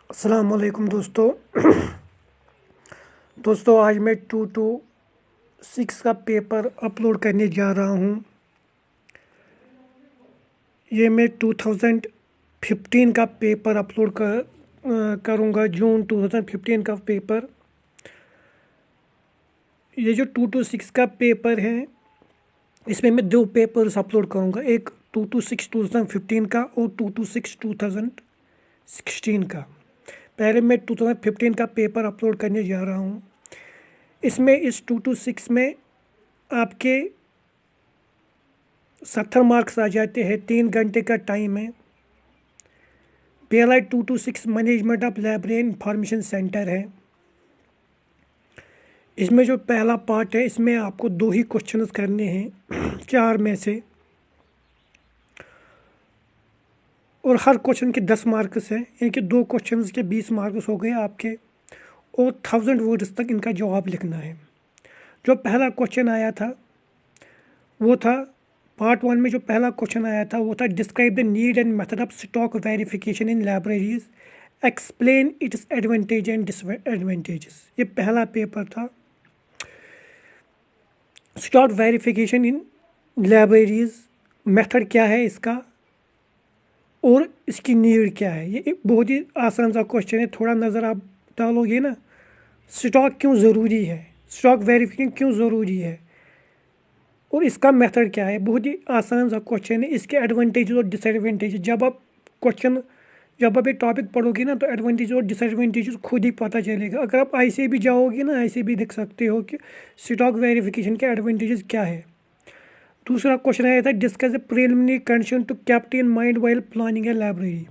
अस्सलाम वालेकुम दोस्तों। आज मैं 2 to 6 का पेपर अपलोड करने जा रहा हूँ। ये मैं 2015 का पेपर अपलोड करूँगा, जून 2015 का पेपर। ये जो 2 to 6 का पेपर है, इसमें मैं 2 पेपर्स अपलोड करूँगा, एक 2 to 6 2015 का और 2 to 6 2016 का। पहले मैं 2015 का पेपर अपलोड करने जा रहा हूँ। इसमें इस 2 to 6 में आपके 70 मार्क्स आ जाते हैं। 3 घंटे का टाइम है। PLI 2 to 6 management of library information centre है। इसमें जो पहला पार्ट है, इसमें आपको 2 ही क्वेश्चंस करने हैं 4 में से, और हर क्वेश्चन के 10 मार्क्स हैं। यानी कि 2 क्वेश्चंस के 20 मार्क्स हो गए आपके, और 1000 वर्ड्स तक इनका जवाब लिखना है। जो पहला क्वेश्चन आया था वो था पार्ट 1 में, जो पहला क्वेश्चन आया था वो था describe the need and method of stock verification in libraries, explain it's advantage and disadvantages. ये पहला पेपर था। Stock verification in libraries, method क्या है इसका और इसकी नीड क्या है। ये एक बहुत ही आसान सा क्वेश्चन है। थोड़ा नज़र आप डालोगे ना, स्टॉक क्यों ज़रूरी है, स्टॉक वेरिफिकेशन क्यों ज़रूरी है और इसका मेथड क्या है। बहुत ही आसान सा क्वेश्चन है। इसके एडवांटेजेस और डिसएडवांटेजेस, जब आप ये टॉपिक पढ़ोगे ना, तो एडवांटेज और डिसएडवांटेजेस खुद ही पता चलेगा। अगर आप ऐसे भी जाओगे ना, ऐसे भी देख सकते हो कि स्टॉक वेरिफिकेशन के एडवांटेजेस क्या है। दूसरा क्वेश्चन आया था discuss the preliminary condition to keep in mind while planning a library.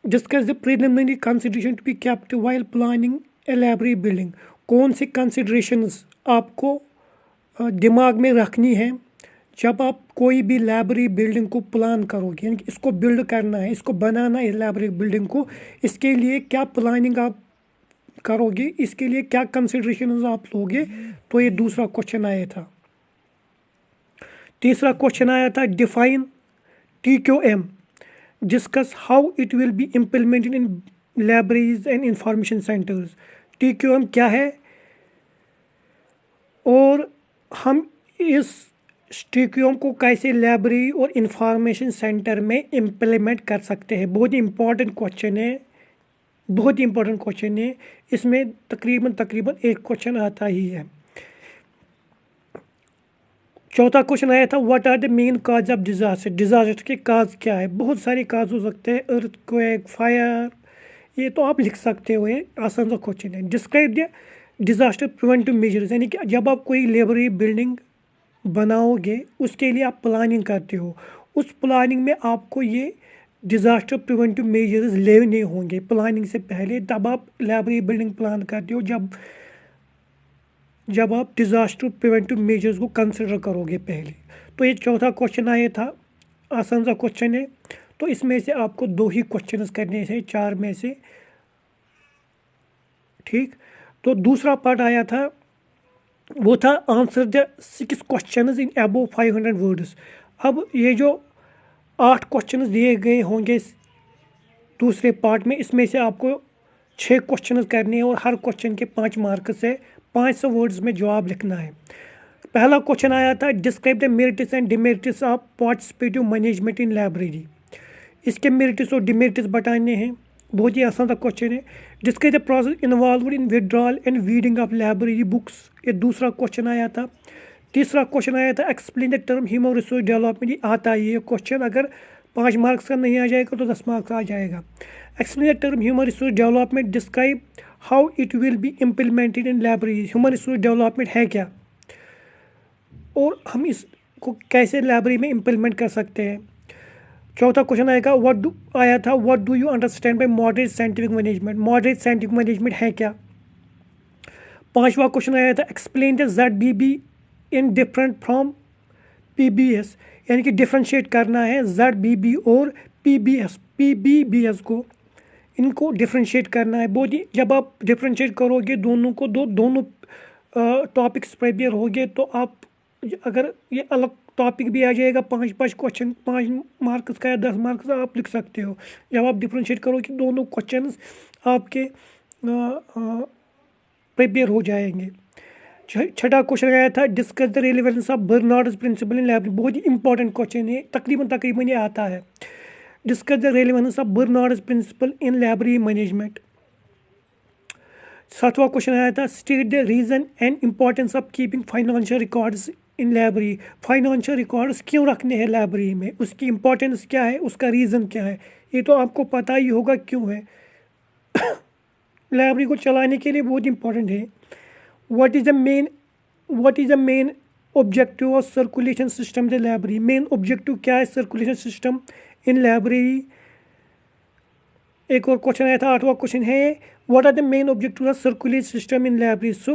Discuss the preliminary consideration to be kept while planning a library building. कौन सी कंसिडरेशंस आपको दिमाग में रखनी है जब आप कोई भी लाइब्रेरी बिल्डिंग को प्लान करोगे, यानी कि इसको बिल्ड करना है, इसको बनाना है लाइब्रेरी बिल्डिंग को। इसके लिए क्या प्लानिंग आप करोगे, इसके लिए क्या कंसिडरेशंस आप लोगे। तो ये दूसरा क्वेश्चन आया था। तीसरा क्वेश्चन आया था define TQM, discuss how it will be implemented in libraries and information centres. TQM क्या है और हम इस TQM को कैसे लाइब्रेरी और इंफॉर्मेशन सेंटर में इम्प्लीमेंट कर सकते हैं। बहुत ही इंपॉर्टेंट क्वेश्चन है, बहुत ही इंपॉर्टेंट क्वेश्चन है। इसमें तकरीबन एक क्वेश्चन आता ही है। चौथा क्वेश्चन आया था what are the main cause of disaster. Disaster के काज क्या है। बहुत सारे काज हो सकते हैं, अर्थक्वेक, फायर, ये तो आप लिख सकते हो। ये आसान सा क्वेश्चन है। Describe the disaster preventive measures, यानी कि जब आप कोई लाइब्रेरी बिल्डिंग बनाओगे, उसके लिए आप प्लानिंग करते हो। उस प्लानिंग में आपको ये डिज़ास्टर प्रिवेंटिव मेजर्स लेने होंगे प्लानिंग से पहले। तब आप लाइब्रेरी बिल्डिंग प्लान करते हो जब आप डिज़ास्टर प्रिवेंटिव मेजर्स को कंसिडर करोगे पहले। तो ये चौथा क्वेश्चन आया था, आसान सा क्वेश्चन है। तो इसमें से आपको 2 ही क्वेश्चन करने से 4 में से, ठीक। तो दूसरा पार्ट आया था वो था answer the 6 questions in above 500 words. अब ये जो 8 क्वेश्चंस दिए गए होंगे दूसरे पार्ट में, इसमें से आपको 6 क्वेश्चंस करने हैं और हर क्वेश्चन के 5 मार्क्स है। 500 वर्ड्स में जवाब लिखना है। पहला क्वेश्चन आया था describe the merits and demerits of participative management in library. इसके मेरिट्स और डिमेरिट्स बताने हैं। बहुत ही आसान सा क्वेश्चन है। Describe the process involve in withdrawal and reading of library books. ये दूसरा क्वेश्चन आया था। तीसरा क्वेश्चन आया था explain the term human resource development. ये आता है ये क्वेश्चन, अगर 5 मार्क्स का नहीं आ जाएगा तो 10 मार्क्स आ जाएगा। Explain the term human resource development, describe how it will be implemented in library. Human resource development है क्या और हम इसको कैसे लाइब्रेरी में इम्प्लीमेंट कर सकते हैं। चौथा क्वेश्चन आएगा what do you understand by moderate scientific management. Moderate scientific management है क्या। पांचवा क्वेश्चन आया था explain the ZBB in different from PBS, यानी कि डिफ्रेंशिएट करना है ZBB और PBS को, इनको डिफ्रेंशिएट करना है। बहुत ही जब आप डिफ्रेंशिएट करोगे दोनों को, दोनों टॉपिक्स प्रिपेयर होगे, तो आप अगर ये अलग टॉपिक भी आ जाएगा, 5 क्वेश्चन, 5 मार्क्स का या 10 मार्क्स का आप लिख सकते हो। जब आप डिफ्रेंशिएट करो कि दोनों क्वेश्चन आपके प्रिपेयर हो जाएंगे। छठा क्वेश्चन आया था, discuss the relevance of Bernard's principle in library. बहुत ही इंपॉर्टेंट क्वेश्चन है, तकरीबन ये आता है। Discuss the relevance of Bernard's principle in library management. सातवां क्वेश्चन आया था, state the reason and importance of keeping financial records in library. Financial records क्यों रखने हैं लाइब्रेरी में, उसकी इम्पोर्टेंस क्या है, उसका रीज़न क्या है, ये तो आपको पता ही होगा क्यों है। लाइब्रेरी को चलाने के लिए बहुत इंपॉर्टेंट है। What is the main objective of circulation system the library. Main objective क्या है सर्कुलेशन सिस्टम इन लाइब्रेरी। एक और क्वेश्चन आया था, आठवां क्वेश्चन है, what are the main objective of circulation system in library.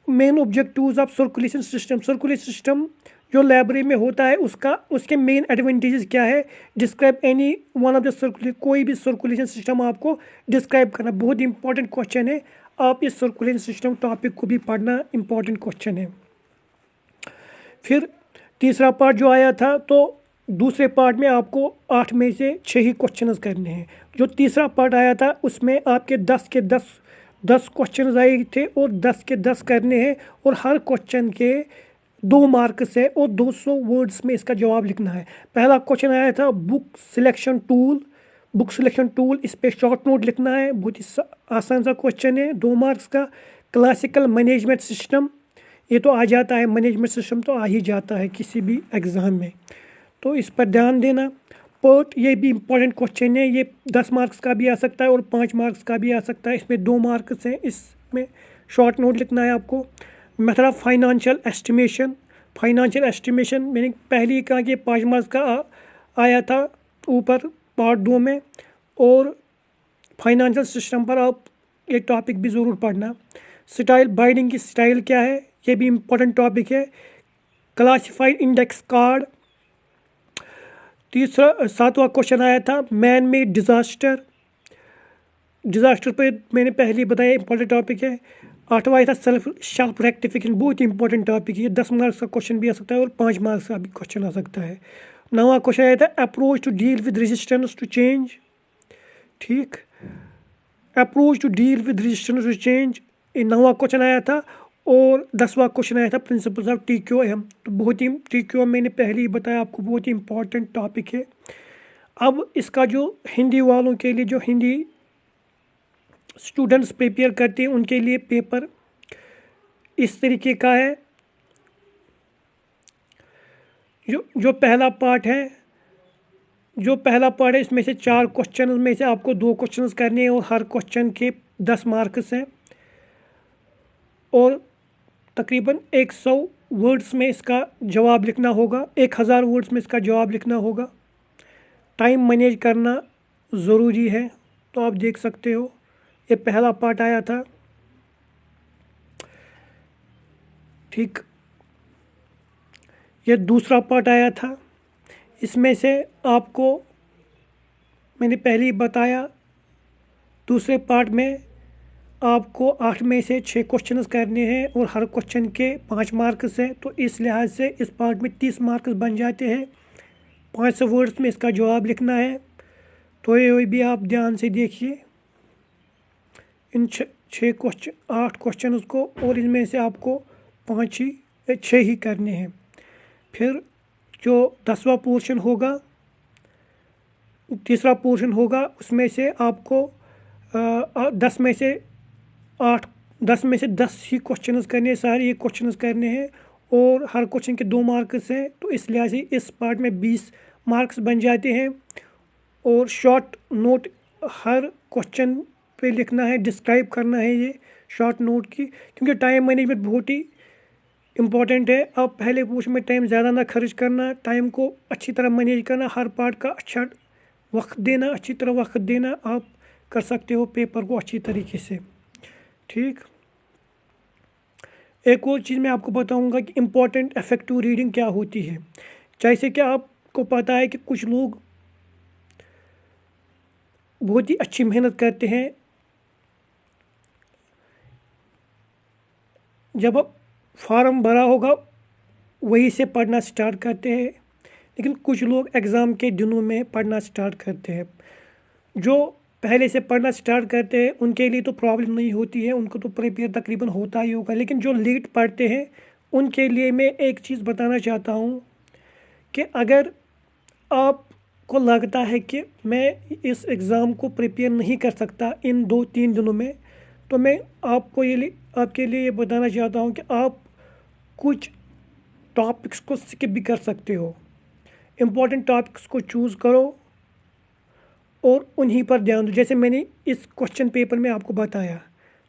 Main objectives of circulation system, circulation system जो library में होता है उसके मेन एडवांटेजेस क्या है। Describe any one of the circulation, कोई भी सर्कुलेशन सिस्टम आपको डिस्क्राइब करना। बहुत इंपॉर्टेंट क्वेश्चन है, आप इस सर्कुलेशन सिस्टम टॉपिक को भी पढ़ना, इंपॉर्टेंट क्वेश्चन है। फिर तीसरा पार्ट जो आया था, तो दूसरे पार्ट में आपको 8 में से 6 ही क्वेश्चन करने हैं। जो तीसरा पार्ट आया था उसमें आपके 10 के 10 क्वेश्चन आए थे और 10 के 10 करने हैं, और हर क्वेश्चन के 2 मार्क्स है और 200 वर्ड्स में इसका जवाब लिखना है। पहला क्वेश्चन आया था, बुक सिलेक्शन टूल, इस पर शॉर्ट नोट लिखना है। बहुत ही आसान सा क्वेश्चन है, 2 मार्क्स का। क्लासिकल मैनेजमेंट सिस्टम, ये तो आ जाता है, मैनेजमेंट सिस्टम तो आ ही जाता है किसी भी एग्ज़ाम में, तो इस पर ध्यान देना। पर्ट, ये भी इंपॉर्टेंट क्वेश्चन है, ये 10 मार्क्स का भी आ सकता है और 5 मार्क्स का भी आ सकता है। इसमें 2 मार्क्स हैं, इसमें शॉर्ट नोट लिखना है आपको। मेथड ऑफ फाइनेंशियल एस्टिमेशन मैंने पहले ही कहा कि 5 मार्क्स का आया था ऊपर पार्ट 2 में, और फाइनेंशियल सिस्टम पर आप एक टॉपिक भी ज़रूर पढ़ना। स्टाइल, बाइंडिंग की स्टाइल क्या है, ये भी इम्पोर्टेंट टॉपिक है। Classified index card. सातवां क्वेश्चन आया था, मैन मेड डिज़ास्टर पे मैंने पहले ही बताया, इंपॉर्टेंट टॉपिक है। 8वां आया था सेल्फ रेक्टिफिकेशन, बहुत ही इंपॉर्टेंट टॉपिक है, 10 मार्क्स का क्वेश्चन भी आ सकता है और 5 मार्क्स का भी क्वेश्चन आ सकता है। 9वां क्वेश्चन आया था, approach to deal with resistance to change. ठीक, approach to deal with resistance to change, ये 9वां क्वेश्चन आया था। और 10वां क्वेश्चन आया था, प्रिंसिपल्स ऑफ TQM। तो बहुत ही TQM मैंने पहले ही बताया आपको, बहुत ही इंपॉर्टेंट टॉपिक है। अब इसका जो हिंदी वालों के लिए, जो हिंदी स्टूडेंट्स प्रिपेयर करते हैं, उनके लिए पेपर इस तरीके का है। जो पहला पार्ट है, इसमें से 4 क्वेश्चन में से आपको 2 क्वेश्चन करने हैं और हर क्वेश्चन के 10 मार्क्स हैं, और तकरीबन 100 वर्ड्स में इसका जवाब लिखना होगा, 1000 वर्ड्स में इसका जवाब लिखना होगा। टाइम मैनेज करना ज़रूरी है, तो आप देख सकते हो ये पहला पार्ट आया था। ठीक, ये दूसरा पार्ट आया था। इसमें से आपको मैंने पहले ही बताया, दूसरे पार्ट में आपको 8 में से 6 क्वेश्चन करने हैं और हर क्वेश्चन के 5 मार्क्स हैं, तो इस लिहाज से इस पार्ट में 30 मार्क्स बन जाते हैं। 500 वर्ड्स में इसका जवाब लिखना है, तो ये भी आप ध्यान से देखिए इन 8 क्वेश्चन को, और इनमें से आपको 5 ही 6 ही करने हैं। फिर जो 10वां पोर्शन होगा, तीसरा पोर्शन होगा, उसमें से आपको 10 में से 10 ही क्वेश्चन करने हैं, सारे ये क्वेश्चन करने हैं, और हर क्वेश्चन के 2 मार्क्स हैं, तो इस लिहाज से इस पार्ट में 20 मार्क्स बन जाते हैं। और शॉर्ट नोट हर क्वेश्चन पे लिखना है, डिस्क्राइब करना है ये शॉर्ट नोट की, क्योंकि टाइम मैनेजमेंट बहुत ही इम्पॉर्टेंट है। आप पहले पोर्शन में टाइम ज़्यादा ना खर्च करना, टाइम को अच्छी तरह मैनेज करना, हर पार्ट का अच्छा वक्त देना, अच्छी तरह वक्त देना, आप कर सकते हो पेपर को अच्छी तरीके से। ठीक, एक और चीज़ मैं आपको बताऊंगा कि इम्पॉर्टेंट इफेक्टिव रीडिंग क्या होती है। जैसे कि आपको पता है कि कुछ लोग बहुत ही अच्छी मेहनत करते हैं, जब फॉर्म भरा होगा वहीं से पढ़ना स्टार्ट करते हैं, लेकिन कुछ लोग एग्ज़ाम के दिनों में पढ़ना स्टार्ट करते हैं। जो पहले से पढ़ना स्टार्ट करते हैं उनके लिए तो प्रॉब्लम नहीं होती है, उनको तो प्रिपेयर तकरीबन होता ही होगा। लेकिन जो लेट पढ़ते हैं उनके लिए मैं एक चीज़ बताना चाहता हूँ कि अगर आपको लगता है कि मैं इस एग्ज़ाम को प्रिपेयर नहीं कर सकता इन 2-3 दिनों में, तो मैं आपके लिए ये बताना चाहता हूँ कि आप कुछ टॉपिक्स को स्किप भी कर सकते हो। इम्पॉर्टेंट टॉपिक्स को चूज़ करो और उन्हीं पर ध्यान दो, जैसे मैंने इस क्वेश्चन पेपर में आपको बताया।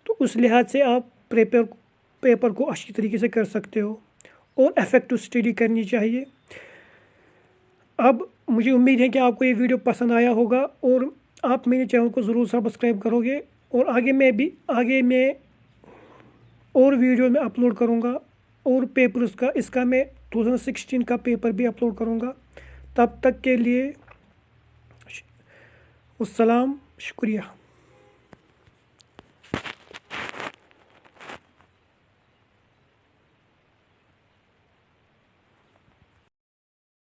तो उस लिहाज से आप पेपर को अच्छी तरीके से कर सकते हो और इफेक्टिव स्टडी करनी चाहिए। अब मुझे उम्मीद है कि आपको ये वीडियो पसंद आया होगा और आप मेरे चैनल को ज़रूर सब्सक्राइब करोगे, और आगे मैं और वीडियो में अपलोड करूँगा और पेपर्स का, इसका मैं 2016 का पेपर भी अपलोड करूँगा। तब तक के लिए अस्सलाम, शुक्रिया।